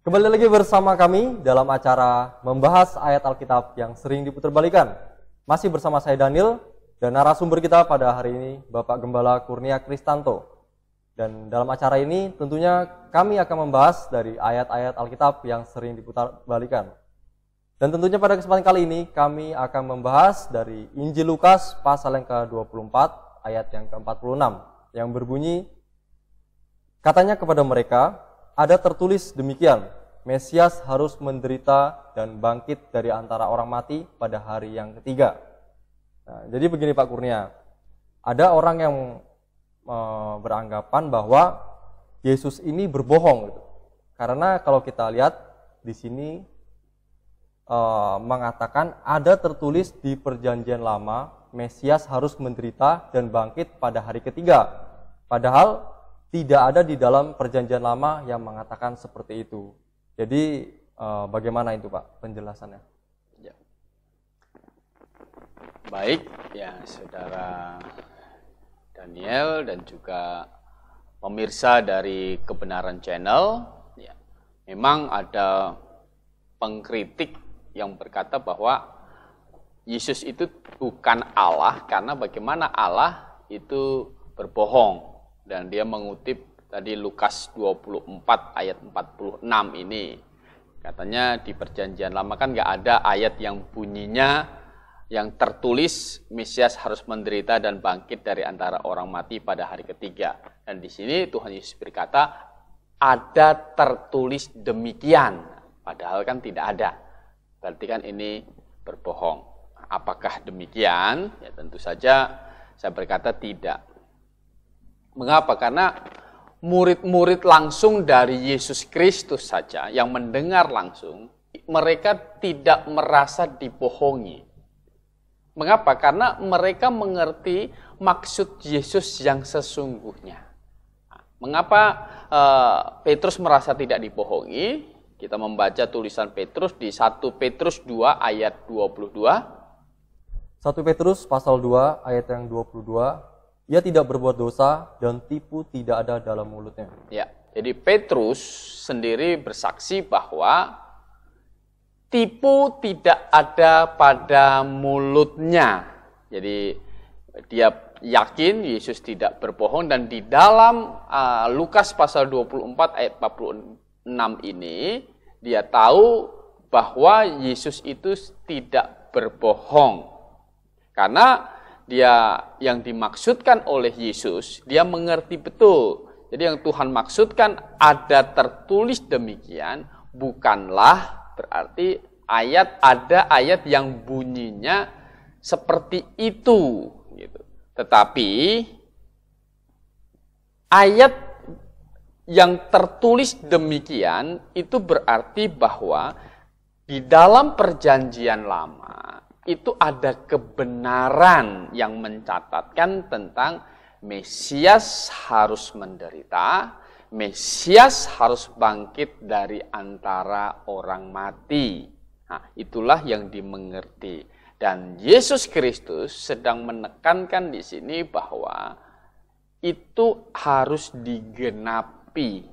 Kembali lagi bersama kami dalam acara membahas ayat Alkitab yang sering diputarbalikan. Masih bersama saya Daniel dan narasumber kita pada hari ini Bapak Gembala Kurnia Kristanto. Dan dalam acara ini tentunya kami akan membahas dari ayat-ayat Alkitab yang sering diputarbalikan. Dan tentunya pada kesempatan kali ini kami akan membahas dari Injil Lukas pasal yang ke-24 ayat yang ke-46 yang berbunyi, katanya kepada mereka, ada tertulis demikian, Mesias harus menderita dan bangkit dari antara orang mati pada hari yang ketiga. Nah, jadi begini Pak Kurnia, ada orang yang beranggapan bahwa Yesus ini berbohong, gitu. Karena kalau kita lihat di sini mengatakan ada tertulis di Perjanjian Lama, Mesias harus menderita dan bangkit pada hari ketiga. Padahal tidak ada di dalam Perjanjian Lama yang mengatakan seperti itu. Jadi bagaimana itu Pak penjelasannya? Ya. Baik, ya Saudara Daniel dan juga pemirsa dari Kebenaran Channel, ya, memang ada pengkritik yang berkata bahwa Yesus itu bukan Allah, karena bagaimana Allah itu berbohong. Dan dia mengutip tadi Lukas 24 ayat 46 ini. Katanya di Perjanjian Lama kan nggak ada ayat yang bunyinya yang tertulis Mesias harus menderita dan bangkit dari antara orang mati pada hari ketiga. Dan di sini Tuhan Yesus berkata ada tertulis demikian. Padahal kan tidak ada. Berarti kan ini berbohong. Apakah demikian? Ya tentu saja saya berkata tidak. Mengapa? Karena murid-murid langsung dari Yesus Kristus saja yang mendengar langsung, mereka tidak merasa dibohongi. Mengapa? Karena mereka mengerti maksud Yesus yang sesungguhnya. Mengapa Petrus merasa tidak dibohongi? Kita membaca tulisan Petrus di 1 Petrus 2 ayat 22. 1 Petrus pasal 2 ayat yang 22. Ia tidak berbuat dosa dan tipu tidak ada dalam mulutnya. Ya, jadi Petrus sendiri bersaksi bahwa tipu tidak ada pada mulutnya. Jadi dia yakin Yesus tidak berbohong, dan di dalam Lukas pasal 24 ayat 46 ini dia tahu bahwa Yesus itu tidak berbohong. Karena dia yang dimaksudkan oleh Yesus, dia mengerti betul. Jadi yang Tuhan maksudkan ada tertulis demikian, bukanlah berarti ada ayat yang bunyinya seperti itu, gitu. Tetapi ayat yang tertulis demikian itu berarti bahwa di dalam Perjanjian Lama itu ada kebenaran yang mencatatkan tentang Mesias harus menderita, Mesias harus bangkit dari antara orang mati. Nah, itulah yang dimengerti. Dan Yesus Kristus sedang menekankan di sini bahwa itu harus digenapi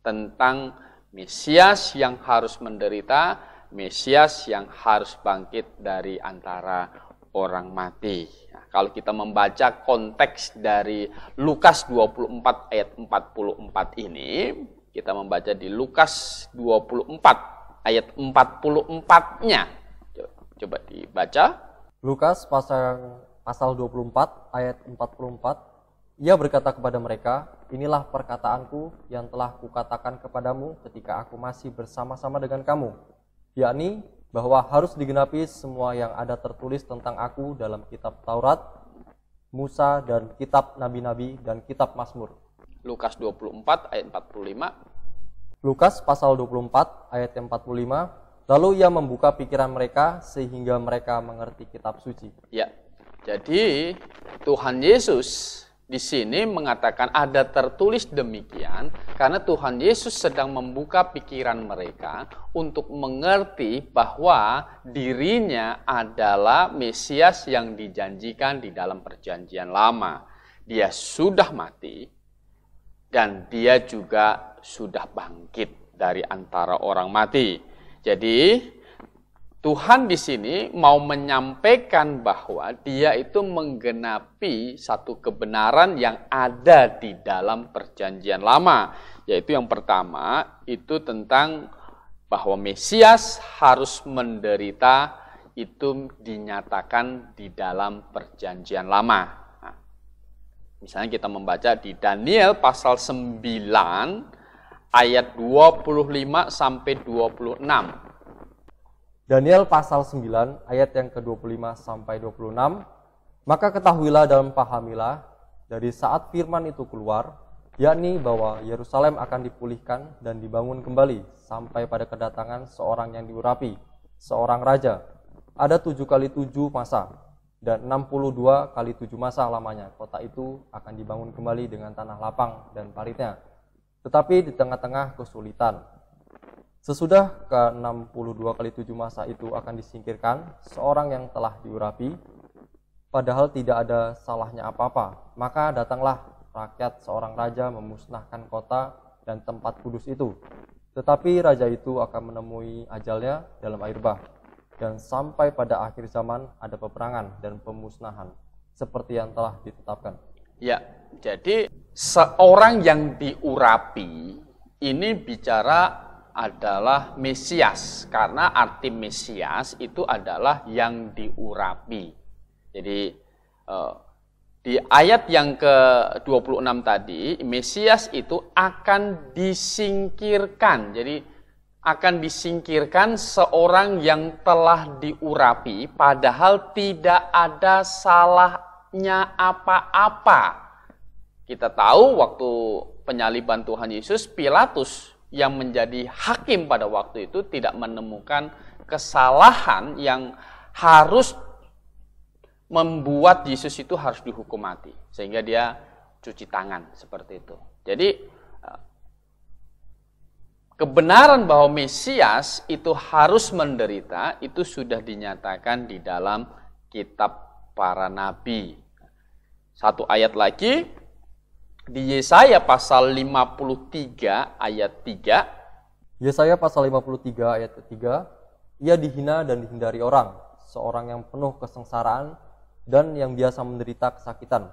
tentang Mesias yang harus menderita, Mesias yang harus bangkit dari antara orang mati. Nah, kalau kita membaca konteks dari Lukas 24 ayat 44 ini, kita membaca di Lukas 24 ayat 44-nya. Coba dibaca. Lukas pasal 24 ayat 44. Ia berkata kepada mereka, inilah perkataanku yang telah kukatakan kepadamu ketika aku masih bersama-sama dengan kamu. Yakni bahwa harus digenapi semua yang ada tertulis tentang aku dalam kitab Taurat, Musa, dan kitab Nabi-Nabi, dan kitab Mazmur. Lukas 24 ayat 45. Lukas pasal 24 ayat 45. Lalu ia membuka pikiran mereka sehingga mereka mengerti kitab suci. Ya, jadi Tuhan Yesus di sini mengatakan ada tertulis demikian karena Tuhan Yesus sedang membuka pikiran mereka untuk mengerti bahwa dirinya adalah Mesias yang dijanjikan di dalam Perjanjian Lama. Dia sudah mati dan dia juga sudah bangkit. dari antara orang mati. Jadi Tuhan di sini mau menyampaikan bahwa Dia itu menggenapi satu kebenaran yang ada di dalam Perjanjian Lama, yaitu yang pertama itu tentang bahwa Mesias harus menderita, itu dinyatakan di dalam Perjanjian Lama. Nah, misalnya kita membaca di Daniel pasal 9 ayat 25 sampai 26. Daniel pasal 9 ayat yang ke-25 sampai 26. Maka ketahuilah dan pahamilah dari saat firman itu keluar, yakni bahwa Yerusalem akan dipulihkan dan dibangun kembali sampai pada kedatangan seorang yang diurapi, seorang raja. Ada 7 kali 7 masa dan 62 kali 7 masa lamanya. Kota itu akan dibangun kembali dengan tanah lapang dan paritnya, tetapi di tengah-tengah kesulitan. Sesudah ke-62 kali 7 masa itu akan disingkirkan seorang yang telah diurapi, padahal tidak ada salahnya apa-apa. Maka datanglah rakyat seorang raja memusnahkan kota dan tempat kudus itu. Tetapi raja itu akan menemui ajalnya dalam air bah. Dan sampai pada akhir zaman ada peperangan dan pemusnahan, seperti yang telah ditetapkan. Ya, jadi seorang yang diurapi ini bicara adalah Mesias, karena arti Mesias itu adalah yang diurapi. Jadi di ayat yang ke-26 tadi, Mesias itu akan disingkirkan. Jadi akan disingkirkan seorang yang telah diurapi, padahal tidak ada salahnya apa-apa. Kita tahu waktu penyaliban Tuhan Yesus, Pilatus yang menjadi hakim pada waktu itu tidak menemukan kesalahan yang harus membuat Yesus itu harus dihukum mati, sehingga dia cuci tangan seperti itu. Jadi kebenaran bahwa Mesias itu harus menderita itu sudah dinyatakan di dalam kitab para nabi. Satu ayat lagi di Yesaya pasal 53 ayat 3. Yesaya pasal 53 ayat 3. Ia dihina dan dihindari orang, seorang yang penuh kesengsaraan dan yang biasa menderita kesakitan.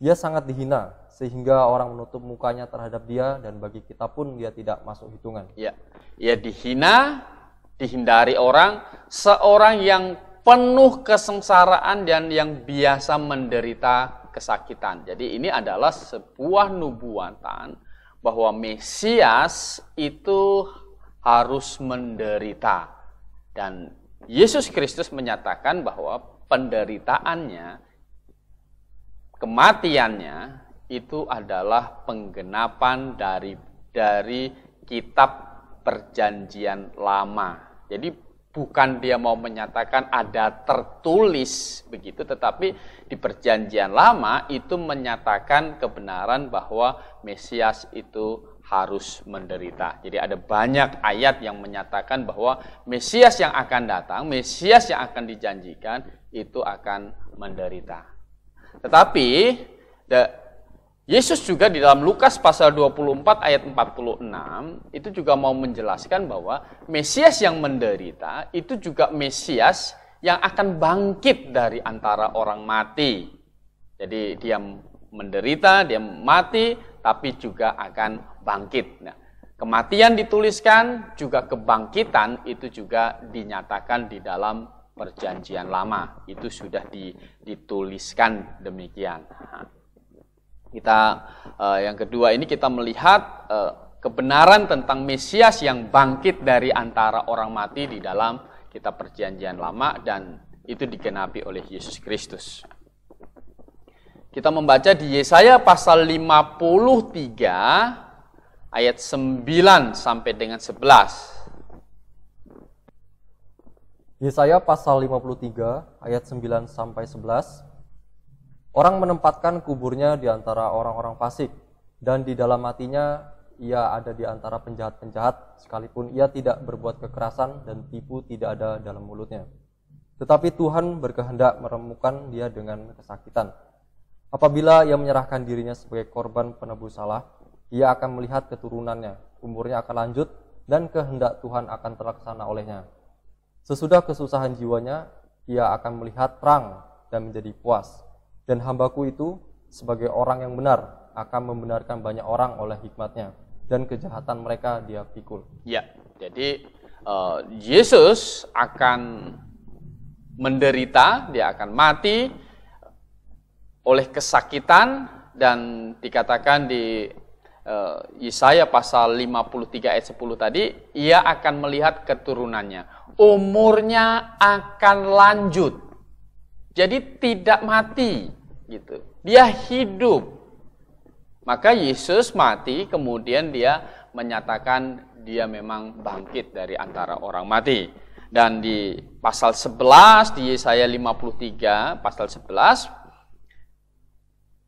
Ia sangat dihina sehingga orang menutup mukanya terhadap dia, dan bagi kita pun dia tidak masuk hitungan. Ya, ia dihina, dihindari orang, seorang yang penuh kesengsaraan dan yang biasa menderita kesakitan. Jadi ini adalah sebuah nubuatan bahwa Mesias itu harus menderita. Dan Yesus Kristus menyatakan bahwa penderitaannya, kematiannya itu adalah penggenapan dari kitab Perjanjian Lama. Jadi bukan dia mau menyatakan ada tertulis begitu, tetapi di Perjanjian Lama itu menyatakan kebenaran bahwa Mesias itu harus menderita. Jadi ada banyak ayat yang menyatakan bahwa Mesias yang akan datang, Mesias yang akan dijanjikan itu akan menderita. Tetapi Yesus juga di dalam Lukas pasal 24 ayat 46 itu juga mau menjelaskan bahwa Mesias yang menderita itu juga Mesias yang akan bangkit dari antara orang mati. Jadi dia menderita, dia mati, tapi juga akan bangkit. Nah, kematian dituliskan, juga kebangkitan itu juga dinyatakan di dalam Perjanjian Lama. Itu sudah dituliskan demikian. Kita yang kedua ini kita melihat kebenaran tentang Mesias yang bangkit dari antara orang mati di dalam kitab Perjanjian Lama, dan itu digenapi oleh Yesus Kristus. Kita membaca di Yesaya pasal 53 ayat 9 sampai dengan 11. Yesaya pasal 53 ayat 9 sampai 11. Orang menempatkan kuburnya di antara orang-orang fasik, dan di dalam hatinya ia ada di antara penjahat-penjahat, sekalipun ia tidak berbuat kekerasan dan tipu tidak ada dalam mulutnya. Tetapi Tuhan berkehendak meremukkan dia dengan kesakitan. Apabila ia menyerahkan dirinya sebagai korban penebus salah, ia akan melihat keturunannya, umurnya akan lanjut, dan kehendak Tuhan akan terlaksana olehnya. Sesudah kesusahan jiwanya, ia akan melihat terang dan menjadi puas. Dan hambaku itu sebagai orang yang benar akan membenarkan banyak orang oleh hikmatnya, dan kejahatan mereka dia pikul. Ya, jadi Yesus akan menderita, dia akan mati oleh kesakitan, dan dikatakan di Yesaya pasal 53 ayat 10 tadi, ia akan melihat keturunannya. Umurnya akan lanjut. Jadi tidak mati gitu. Dia hidup. Maka Yesus mati, kemudian dia menyatakan dia memang bangkit dari antara orang mati. Dan di pasal 11 di Yesaya 53 pasal 11,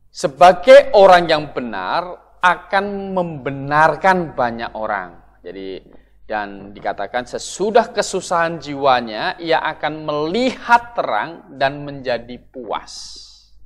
sebagai orang yang benar akan membenarkan banyak orang. Jadi dan dikatakan sesudah kesusahan jiwanya ia akan melihat terang dan menjadi puas.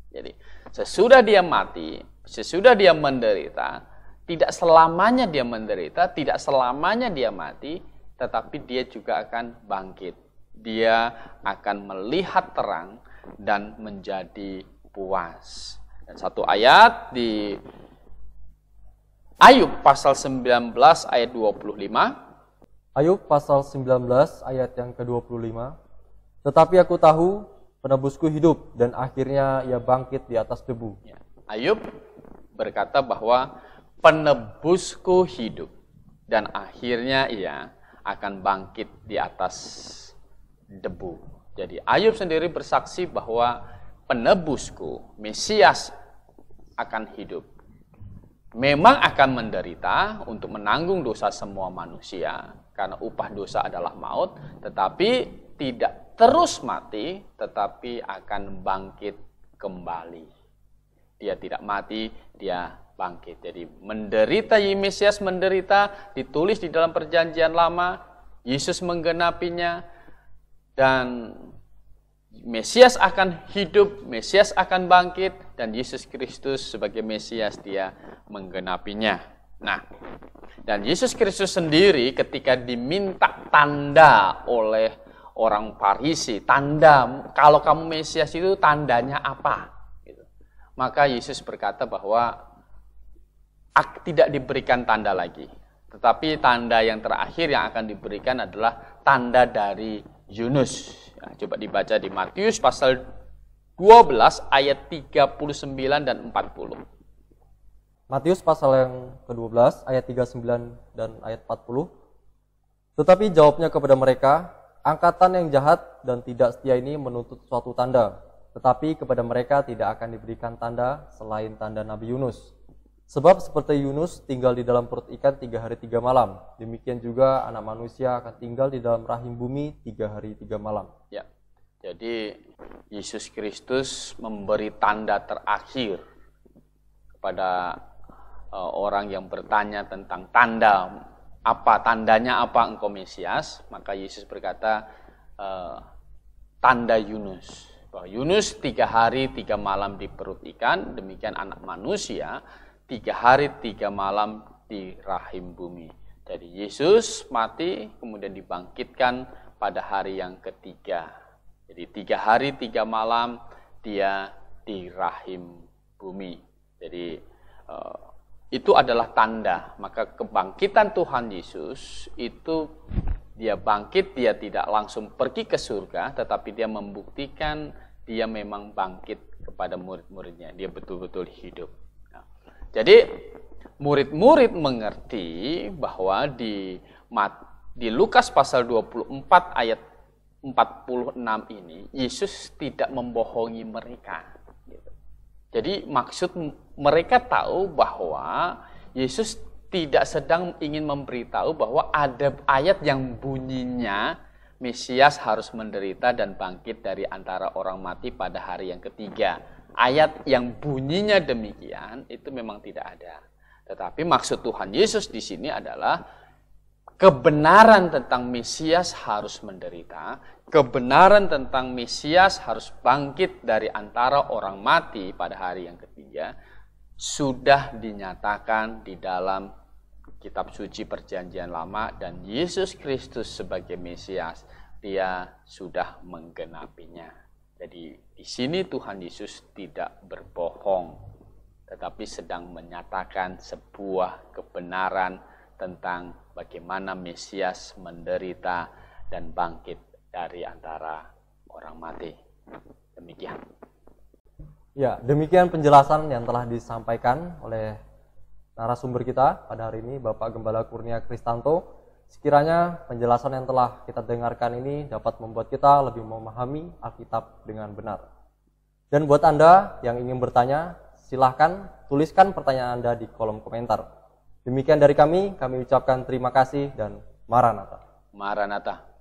Jadi sesudah dia mati, sesudah dia menderita, tidak selamanya dia menderita, tidak selamanya dia mati, tetapi dia juga akan bangkit. Dia akan melihat terang dan menjadi puas. Dan satu ayat di Ayub pasal 19 ayat 25. Ayub pasal 19 ayat yang ke-25. Tetapi aku tahu penebusku hidup dan akhirnya ia bangkit di atas debu. Ya. Ayub berkata bahwa penebusku hidup dan akhirnya ia akan bangkit di atas debu. Jadi Ayub sendiri bersaksi bahwa penebusku, Mesias, akan hidup. Memang akan menderita untuk menanggung dosa semua manusia, karena upah dosa adalah maut, tetapi tidak terus mati, tetapi akan bangkit kembali. Dia tidak mati, dia bangkit. Jadi menderita, Mesias menderita, ditulis di dalam perjanjian lama, Yesus menggenapinya, dan Mesias akan hidup, Mesias akan bangkit, dan Yesus Kristus sebagai Mesias dia menggenapinya. Nah, dan Yesus Kristus sendiri ketika diminta tanda oleh orang Farisi, tanda, kalau kamu Mesias itu tandanya apa? Gitu. Maka Yesus berkata bahwa tidak diberikan tanda lagi. Tetapi tanda yang terakhir yang akan diberikan adalah tanda dari Yunus. Nah, coba dibaca di Matius pasal 12 ayat 39 dan 40. Matius pasal yang ke-12 ayat 39 dan ayat 40. Tetapi jawabnya kepada mereka, angkatan yang jahat dan tidak setia ini menuntut suatu tanda, tetapi kepada mereka tidak akan diberikan tanda selain tanda Nabi Yunus. Sebab seperti Yunus tinggal di dalam perut ikan 3 hari 3 malam, demikian juga anak manusia akan tinggal di dalam rahim bumi 3 hari 3 malam. Ya, jadi Yesus Kristus memberi tanda terakhir kepada orang yang bertanya tentang tanda, apa tandanya apa engkau Mesias. Maka Yesus berkata tanda Yunus, bahwa Yunus 3 hari 3 malam di perut ikan, demikian anak manusia 3 hari 3 malam di rahim bumi. Jadi Yesus mati kemudian dibangkitkan pada hari yang ketiga. Jadi 3 hari 3 malam dia di rahim bumi. Jadi itu adalah tanda. Maka kebangkitan Tuhan Yesus itu dia bangkit, dia tidak langsung pergi ke surga, tetapi dia membuktikan dia memang bangkit kepada murid-muridnya. Dia betul-betul hidup. Nah, jadi murid-murid mengerti bahwa di Lukas pasal 24 ayat 46 ini Yesus tidak membohongi mereka. Jadi maksud mereka tahu bahwa Yesus tidak sedang ingin memberitahu bahwa ada ayat yang bunyinya Mesias harus menderita dan bangkit dari antara orang mati pada hari yang ketiga. Ayat yang bunyinya demikian itu memang tidak ada. Tetapi maksud Tuhan Yesus di sini adalah kebenaran tentang Mesias harus menderita, kebenaran tentang Mesias harus bangkit dari antara orang mati pada hari yang ketiga sudah dinyatakan di dalam kitab suci Perjanjian Lama dan Yesus Kristus sebagai Mesias, Dia sudah menggenapinya. Jadi di sini Tuhan Yesus tidak berbohong, tetapi sedang menyatakan sebuah kebenaran tentang bagaimana Mesias menderita dan bangkit dari antara orang mati. Demikian. Ya, demikian penjelasan yang telah disampaikan oleh narasumber kita pada hari ini, Bapak Gembala Kurnia Kristanto. Sekiranya penjelasan yang telah kita dengarkan ini dapat membuat kita lebih memahami Alkitab dengan benar. Dan buat Anda yang ingin bertanya, silahkan tuliskan pertanyaan Anda di kolom komentar. Demikian dari kami ucapkan terima kasih dan Maranatha. Maranatha.